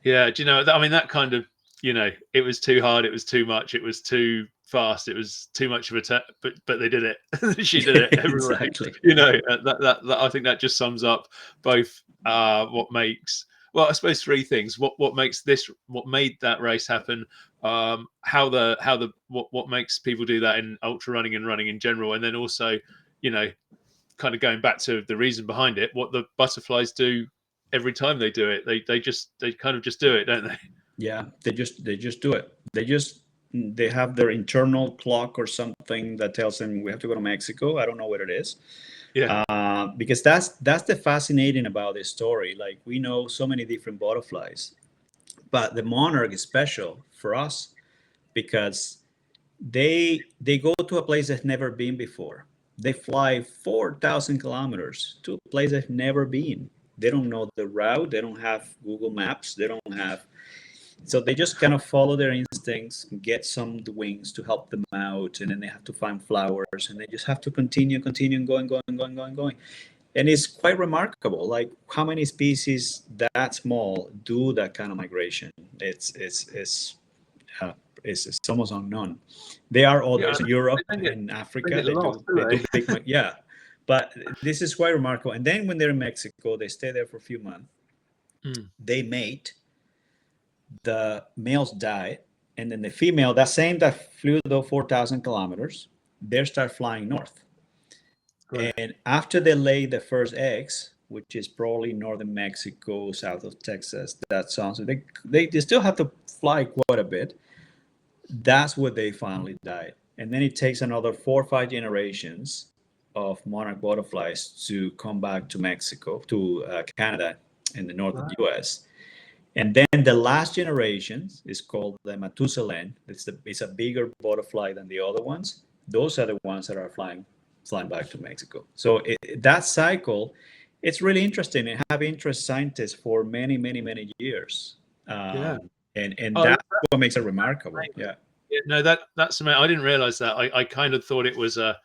Yeah. Do you know? I mean, that kind of, it was too hard. It was too much. It was too fast. It was too much of a but they did it. She did it everywhere. Exactly. That I think that just sums up both what makes, well, I suppose three things. What makes this, what made that race happen, what makes people do that in ultra running and running in general, and then also, you know, kind of going back to the reason behind it, what the butterflies do every time they do it. They kind of just do it, don't they? Yeah, they just do it. They have their internal clock or something that tells them we have to go to Mexico. I don't know what it is. Yeah. Because that's the fascinating about this story. Like we know so many different butterflies, but the monarch is special for us because they go to a place that's never been before. They fly 4,000 kilometers to a place they've never been. They don't know the route. They don't have Google Maps. They don't have, so they just kind of follow their instincts, get some wings to help them out, and then they have to find flowers, and they just have to continue going. And it's quite remarkable, like how many species that small do that kind of migration. Uh, it's almost unknown. There are Yeah. others in Europe They and don't Africa. get lost, do They they? do big, yeah. But this is quite remarkable. And then when they're in Mexico, they stay there for a few months. Mm. They mate, the males die, and then the female, that same that flew the 4,000 kilometers, they start flying north. Right. And after they lay the first eggs, which is probably northern Mexico, south of Texas, that sounds, they still have to fly quite a bit. That's where they finally died. And then it takes another 4 or 5 generations of monarch butterflies to come back to Mexico, to Canada, in the northern Right. US. And then the last generation is called the Matusalem. It's a bigger butterfly than the other ones. Those are the ones that are flying back to Mexico. So that cycle, it's really interesting and have interest scientists for many years. Yeah. And Oh, that's what makes it remarkable. Yeah. yeah, no, that's amazing. I didn't realize that. I kind of thought it was a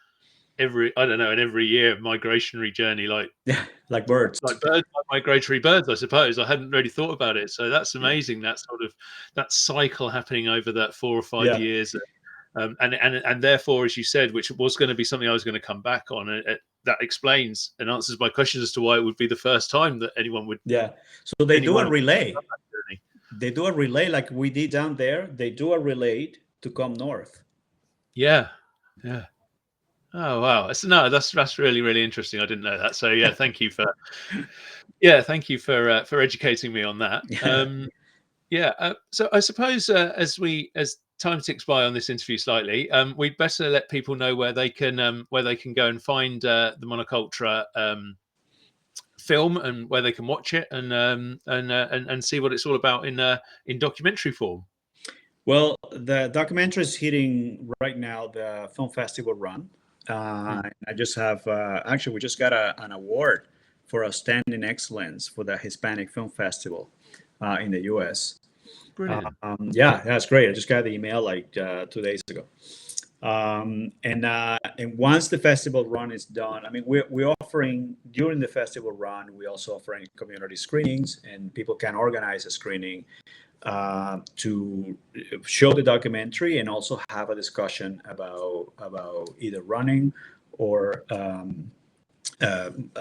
I don't know, an every year migratory journey, Yeah. Like birds. like birds, like migratory birds, I suppose. I hadn't really thought about it. So that's Yeah. amazing. That sort of that cycle happening over that 4 or 5 Yeah. years, and therefore, as you said, which was going to be something I was going to come back on, that explains and answers my question as to why it would be the first time that anyone would Yeah. So they do a anyone relay. journey. They do a relay like we did down there. They do a relay to come north. Yeah, yeah. Oh wow! No, that's really really interesting. I didn't know that. So yeah, thank you for educating me on that. Yeah. Yeah. So I suppose as time ticks by on this interview slightly, we'd better let people know where they can go and find the Monarch Ultra film and where they can watch it and see what it's all about in documentary form. Well, the documentary is hitting right now the film festival run. Mm. I just have actually we just got an award for outstanding excellence for the Hispanic Film Festival in the U.S. Brilliant. Yeah, that's great. I just got the email like 2 days ago. And once the festival run is done, I mean, we're offering during the festival run, we also offering community screenings, and people can organize a screening to show the documentary and also have a discussion about either running or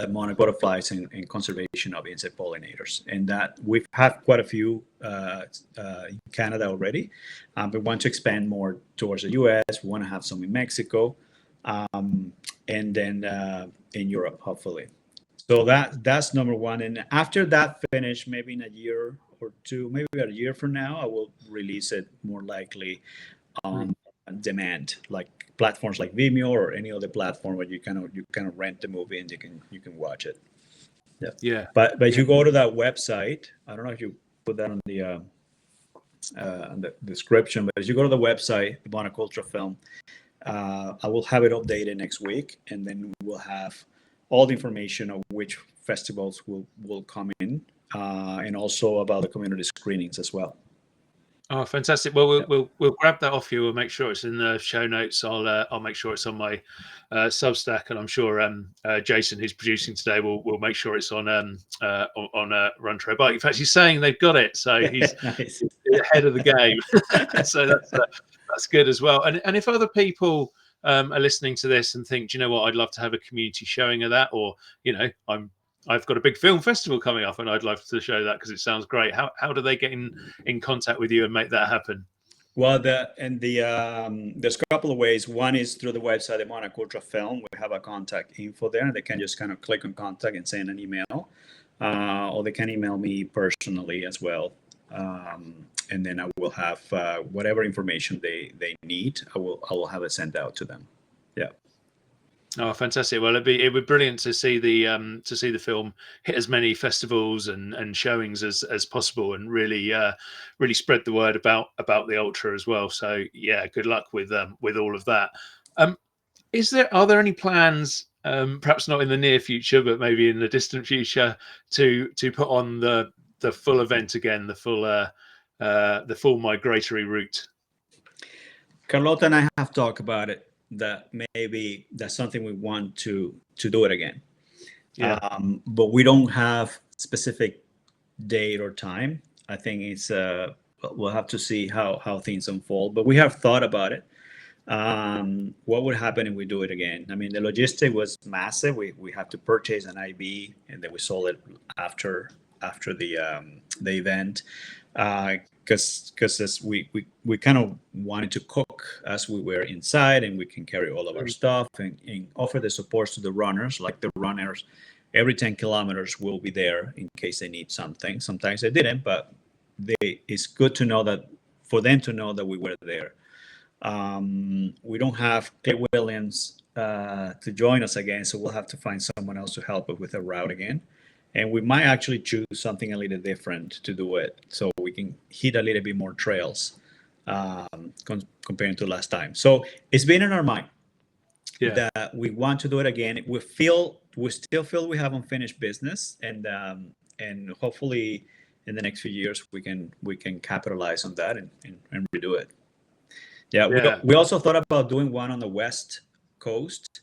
monarch butterflies and conservation of insect pollinators. And that we've had quite a few in Canada already. We want to expand more towards the US. We want to have some in Mexico, and then in Europe, hopefully. So that's number one. And after that finish, maybe in a year or two, maybe a year from now, I will release it more likely on demand, like platforms like Vimeo or any other platform where you kind of rent the movie and you can watch it. Yeah. Yeah. But if Yeah. you go to that website, I don't know if you put that on the description, but as you go to the website, the Monarch Ultra film, I will have it updated next week, and then we'll have all the information of which festivals will come in, and also about the community screenings as well. Oh, fantastic! Well, Yeah. we'll grab that off you. We'll make sure it's in the show notes. I'll make sure it's on my Substack, and I'm sure Jason, who's producing today, will make sure it's on Run Try Bike. In fact, he's saying they've got it, so he's Nice. ahead of the game. So that's good as well. And if other people are listening to this and think, do you know what, I'd love to have a community showing of that, or I've got a big film festival coming up and I'd love to show that because it sounds great. How do they get in contact with you and make that happen? Well, there's a couple of ways. One is through the website, the Monarch Ultra Film. We have a contact info there, and they can just kind of click on contact and send an email, or they can email me personally as well. And then I will have whatever information they need. I will have it sent out to them. Yeah. Oh, fantastic! Well, it'd be brilliant to see the film hit as many festivals and showings as possible, and really spread the word about the Ultra as well. So yeah, good luck with all of that. Are there any plans, perhaps not in the near future, but maybe in the distant future, to put on the full event again, the full migratory route? Carlota and I have talked about it, that maybe that's something we want to do it again. Yeah. But we don't have specific date or time. I think it's we'll have to see how things unfold. But we have thought about it. What would happen if we do it again? I mean, the logistic was massive. We have to purchase an IB, and then we sold it after the event. Because we kind of wanted to cook as we were inside, and we can carry all of our stuff and offer the supports to the runners. Like the runners, every 10 kilometers will be there in case they need something. Sometimes they didn't, but it's good to know that, for them to know that we were there. We don't have Clay Williams to join us again, so we'll have to find someone else to help us with the route again. And we might actually choose something a little different to do it, so we can hit a little bit more trails compared to last time. So it's been in our mind that we want to do it again. We still feel we have unfinished business, and hopefully in the next few years we can capitalize on that and redo it. Yeah. We also thought about doing one on the West Coast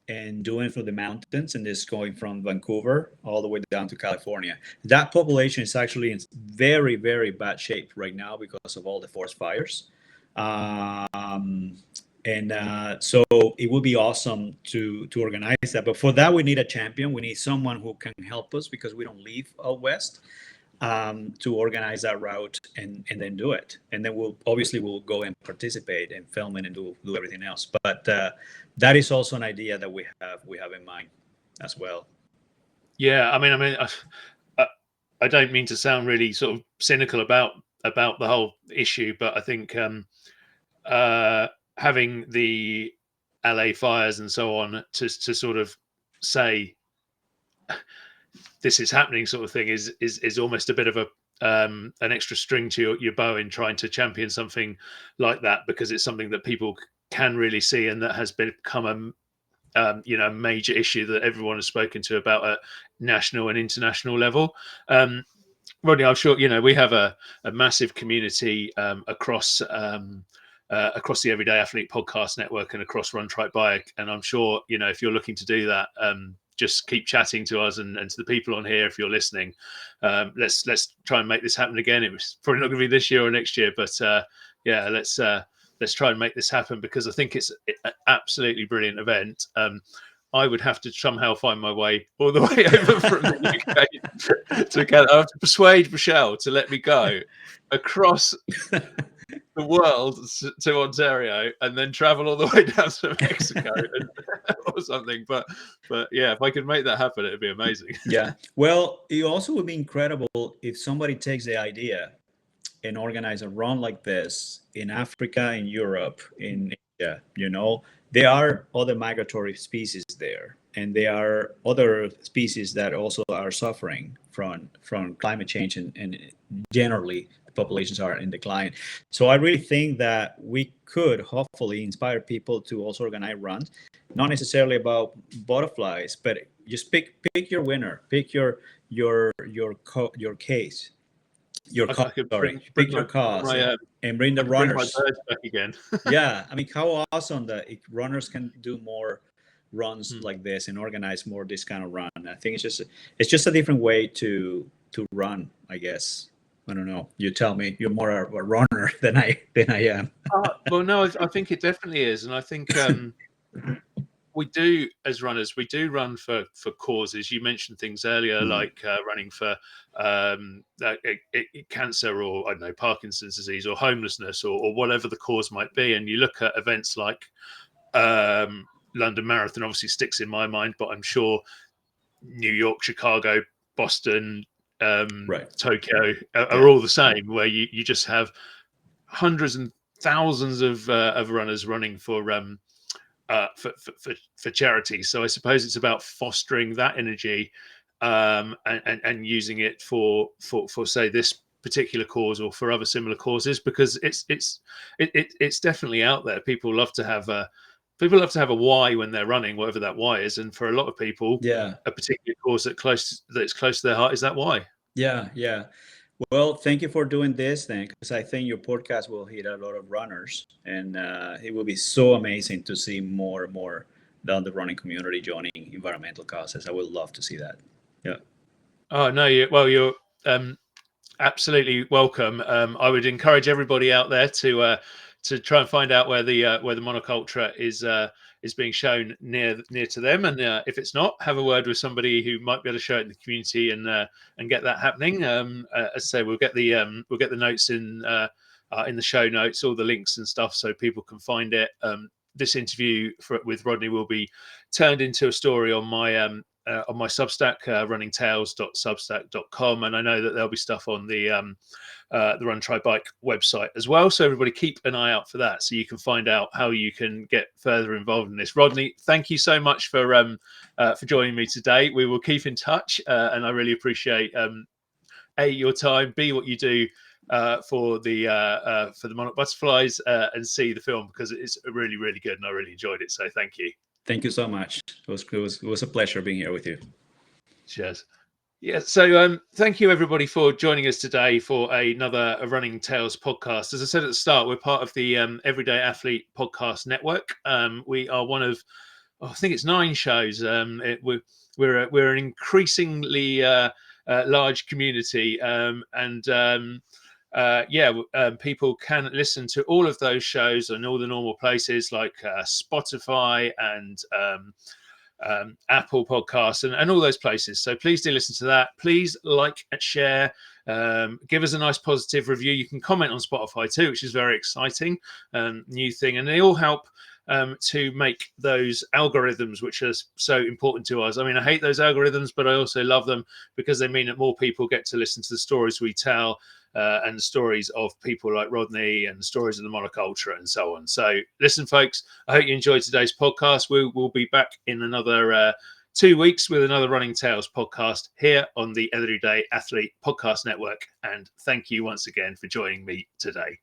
and doing through the mountains, and just going from Vancouver all the way down to California. That population is actually in very, very bad shape right now because of all the forest fires. So it would be awesome to organize that. But for that, we need a champion. We need someone who can help us, because we don't live out west, to organize that route and then do it. And then we'll go and participate and film it and do everything else. But that is also an idea that we have in mind as well. Yeah, I mean, I don't mean to sound really sort of cynical about the whole issue, but I think having the LA fires and so on to sort of say this is happening, sort of thing, is almost a bit of an extra string to your bow in trying to champion something like that, because it's something that people can really see, and that has become a major issue that everyone has spoken to about at national and international level. Rodney, I'm sure we have a massive community across the Everyday Athlete podcast network and across Run Try Bike, and I'm sure if you're looking to do that, just keep chatting to us and to the people on here if you're listening. Let's try and make this happen again. It was probably not going to be this year or next year, but let's try and make this happen, because I think it's an absolutely brilliant event. I would have to somehow find my way all the way over from the UK to Canada. I have to persuade Michelle to let me go across the world to Ontario and then travel all the way down to Mexico or something. But yeah, if I could make that happen, it'd be amazing. Yeah. Well, it also would be incredible if somebody takes the idea and organize a run like this in Africa, in Europe, in Asia, there are other migratory species there, and there are other species that also are suffering from climate change, and generally the populations are in decline. So I really think that we could hopefully inspire people to also organize runs, not necessarily about butterflies, but just pick your winner, pick your case, your I cause, could sorry, bring pick my, your cause, my and bring I the could bring my runners. birds back again. Yeah, I mean, how awesome that runners can do more runs Hmm. like this and organize more this kind of run. I think it's just a different way to run, I guess. I don't know. You tell me. You're more a runner than I am. Well, no, I think it definitely is, and I think we do, as runners, we do run for causes. You mentioned things earlier, Mm. like running for cancer, or I don't know, Parkinson's disease, or homelessness, or whatever the cause might be. And you look at events like London Marathon, obviously sticks in my mind, but I'm sure New York, Chicago, Boston, Right. Tokyo are Yeah. all the same, where you just have hundreds and thousands of runners running for charity. So I suppose it's about fostering that energy, and using it for say this particular cause, or for other similar causes, because it's definitely out there. People love to have a why when they're running, whatever that why is, and for a lot of people, Yeah. a particular cause that's close to their heart is that why. Yeah. Yeah. Well, thank you for doing this thing, because I think your podcast will hit a lot of runners, and it will be so amazing to see more and more down the running community joining environmental causes. I would love to see that. Yeah. Oh no, you're um, absolutely welcome. I would encourage everybody out there to try and find out where the Monarch Ultra is being shown near to them, and if it's not, have a word with somebody who might be able to show it in the community, and get that happening. As I say, we'll get the notes in the show notes, all the links and stuff, so people can find it. This interview with Rodney will be turned into a story on my Substack, runningtales.substack.com, and I know that there'll be stuff on the Run Try Bike website as well. So everybody keep an eye out for that, so you can find out how you can get further involved in this. Rodney, thank you so much for joining me today. We will keep in touch, and I really appreciate A, your time, B, what you do for the Monarch Butterflies, and C, the film, because it's really, really good, and I really enjoyed it. So thank you. Thank you so much. It was a pleasure being here with you. Cheers. Yeah, so thank you everybody for joining us today for another Running Tales podcast. As I said at the start, we're part of the Everyday Athlete Podcast Network. We are one of, I think it's 9 shows. We're an increasingly large community, and people can listen to all of those shows on all the normal places like Spotify and Apple Podcasts, and all those places. So please do listen to that. Please like and share. Give us a nice positive review. You can comment on Spotify too, which is very exciting, new thing, and they all help to make those algorithms, which are so important to us. I mean, I hate those algorithms, but I also love them because they mean that more people get to listen to the stories we tell, and the stories of people like Rodney, and the stories of the Monarch Ultra, and so on. So listen, folks, I hope you enjoyed today's podcast. We'll be back in another 2 weeks with another Running Tales podcast here on the Everyday Athlete Podcast Network. And thank you once again for joining me today.